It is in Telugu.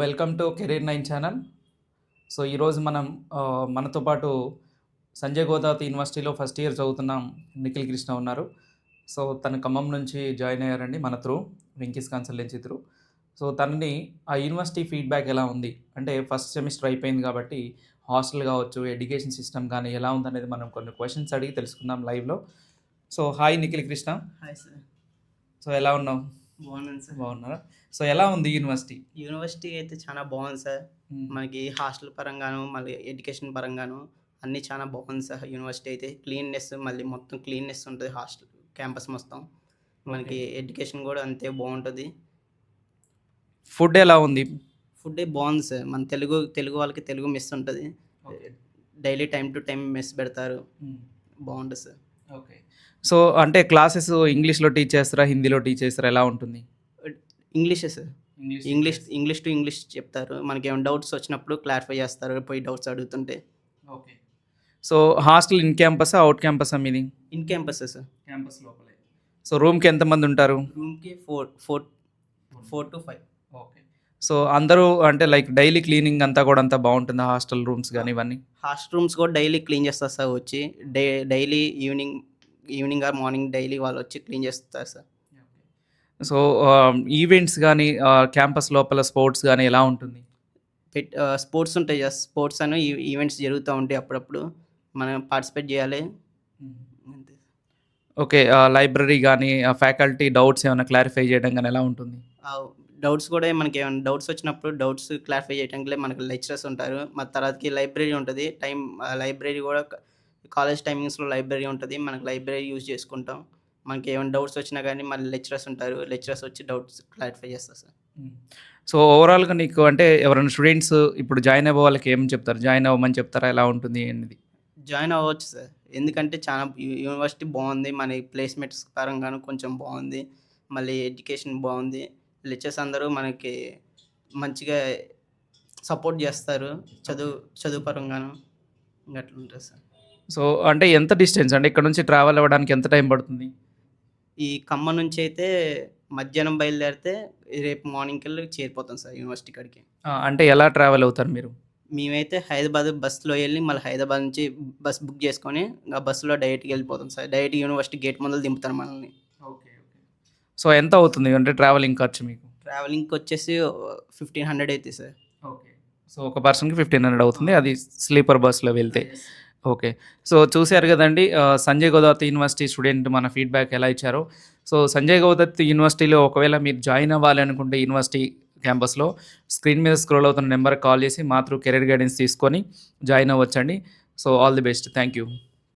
Welcome to career 9 channel. So ఈరోజు మనం మనతో పాటు సంజయ్ గోదావరి యూనివర్సిటీలో ఫస్ట్ ఇయర్ చదువుతున్నాం నిఖిల్ కృష్ణ ఉన్నారు. సో తను ఖమ్మం నుంచి జాయిన్ అయ్యారండి మన through Venky's consultancy through. So తనని ఆ యూనివర్సిటీ ఫీడ్బ్యాక్ ఎలా ఉంది అంటే ఫస్ట్ సెమిస్టర్ అయిపోయింది కాబట్టి హాస్టల్ కావచ్చు, ఎడ్యుకేషన్ సిస్టమ్ కానీ ఎలా ఉందనేది మనం కొన్ని క్వశ్చన్స్ అడిగి తెలుసుకుందాం లైవ్లో. So hi Nikhil Krishna. Hi sir. So ఎలా ఉన్నావు? బాగున్నాను సార్. బాగున్నారా? సో ఎలా ఉంది యూనివర్సిటీ? యూనివర్సిటీ అయితే చాలా బాగుంది సార్. మనకి హాస్టల్ పరంగాను మళ్ళీ ఎడ్యుకేషన్ పరంగాను అన్నీ చాలా బాగుంది సార్. యూనివర్సిటీ అయితే క్లీన్నెస్, మళ్ళీ మొత్తం క్లీన్నెస్ ఉంటుంది హాస్టల్ క్యాంపస్ మొత్తం. మనకి ఎడ్యుకేషన్ కూడా అంతే బాగుంటుంది. ఫుడ్ ఎలా ఉంది? ఫుడ్ బాగుంది సార్. మన తెలుగు వాళ్ళకి తెలుగు మెస్ ఉంటుంది. Daily time to time mess పెడతారు. బాగుంటుంది సార్. ఓకే. సో అంటే క్లాసెస్ ఇంగ్లీష్లో టీచ్ చేస్తారా, హిందీలో టీచ్ చేస్తారా, ఎలా ఉంటుంది? ఇంగ్లీషే సార్. ఇంగ్లీష్ టు ఇంగ్లీష్ చెప్తారు. మనకి ఏమైనా డౌట్స్ వచ్చినప్పుడు క్లారిఫై చేస్తారు పోయి డౌట్స్ అడుగుతుంటే. ఓకే. సో హాస్టల్ ఇన్ క్యాంపసా, అవుట్ క్యాంపసా మీది? In campus sir. క్యాంపస్ లోపలే. సో రూమ్కి ఎంతమంది ఉంటారు? రూమ్కి 4 to 5. ఓకే. సో అందరూ అంటే లైక్ డైలీ క్లీనింగ్ అంతా కూడా అంతా బాగుంటుందా హాస్టల్ రూమ్స్ కానీ ఇవన్నీ? హాస్టల్ రూమ్స్ కూడా డైలీ క్లీన్ చేస్తారు సార్. వచ్చి daily evening or morning daily వాళ్ళు వచ్చి క్లీన్ చేస్తారు సార్. సో ఈవెంట్స్ కానీ క్యాంపస్ లోపల స్పోర్ట్స్ కానీ ఎలా ఉంటుంది? స్పోర్ట్స్ ఉంటాయి సార్. స్పోర్ట్స్ అని ఈవెంట్స్ జరుగుతూ ఉంటాయి అప్పుడప్పుడు. మనం పార్టిసిపేట్ చేయాలి. అంతే. ఓకే. లైబ్రరీ కానీ ఫ్యాకల్టీ డౌట్స్ ఏమైనా క్లారిఫై చేయడం కానీ ఎలా ఉంటుంది? డౌట్స్ కూడా మనకి ఏమైనా డౌట్స్ వచ్చినప్పుడు డౌట్స్ క్లారిఫై చేయడానికి మనకి లెక్చరర్స్ ఉంటారు. మన తర్వాతకి లైబ్రరీ ఉంటుంది. లైబ్రరీ కూడా కాలేజ్ టైమింగ్స్లో లైబ్రరీ ఉంటుంది. మనకి లైబ్రరీ యూజ్ చేసుకుంటాం. మనకి ఏమైనా డౌట్స్ వచ్చినా కానీ మళ్ళీ లెక్చరర్స్ ఉంటారు. లెక్చరర్స్ వచ్చి డౌట్స్ క్లారిఫై చేస్తారు సార్. సో ఓవరాల్గా నీకు అంటే ఎవరైనా స్టూడెంట్స్ ఇప్పుడు జాయిన్ అవ్వే వాళ్ళకి ఏం చెప్తారు? జాయిన్ అవ్వమని చెప్తారా? ఎలా ఉంటుంది అనేది? జాయిన్ అవ్వచ్చు సార్. ఎందుకంటే చాలా యూనివర్సిటీ బాగుంది. మన ప్లేస్మెంట్స్ పరంగాను కొంచెం బాగుంది. మళ్ళీ ఎడ్యుకేషన్ బాగుంది. లెక్చర్స్ అందరూ మనకి మంచిగా సపోర్ట్ చేస్తారు. చదువు పరంగాను అట్లా ఉంటుంది సార్. సో అంటే ఎంత డిస్టెన్స్ అంటే ఇక్కడ నుంచి ట్రావెల్ అవ్వడానికి ఎంత టైం పడుతుంది? ఈ ఖమ్మం నుంచి అయితే మధ్యాహ్నం బయలుదేరితే రేపు మార్నింగ్కి వెళ్ళి చేరిపోతాం సార్ యూనివర్సిటీ కాడికి. అంటే ఎలా ట్రావెల్ అవుతారు మీరు? మేమైతే హైదరాబాద్ బస్సులో వెళ్ళి మళ్ళీ హైదరాబాద్ నుంచి బస్ బుక్ చేసుకొని ఆ బస్సులో డైరెక్ట్గా వెళ్ళిపోతాం సార్. డైరెక్ట్ యూనివర్సిటీ గేట్ ముందు దింపుతారు మనల్ని. ఓకే. సో ఎంత అవుతుంది అంటే ట్రావెలింగ్ ఖర్చు మీకు? ట్రావెలింగ్కి వచ్చేసి 1500 అవుతుంది సార్. ఓకే. సో ఒక పర్సన్కి 1500 అవుతుంది, అది స్లీపర్ బస్సులో వెళ్తే. ఓకే. సో చూశారు కదండి సంజయ్ గోదావరి యూనివర్సిటీ స్టూడెంట్ మన ఫీడ్బ్యాక్ ఎలా ఇచ్చారో. సో సంజయ్ గోదావరి యూనివర్సిటీలో ఒకవేళ మీరు జాయిన్ అవ్వాలి అనుకుంటే యూనివర్సిటీ క్యాంపస్లో స్క్రీన్ మీద స్క్రోల్ అవుతున్న నెంబర్కి కాల్ చేసి మా త్రూ కెరీర్ గైడెన్స్ తీసుకొని జాయిన్ అవ్వచ్చండి. So all the best. Thank you.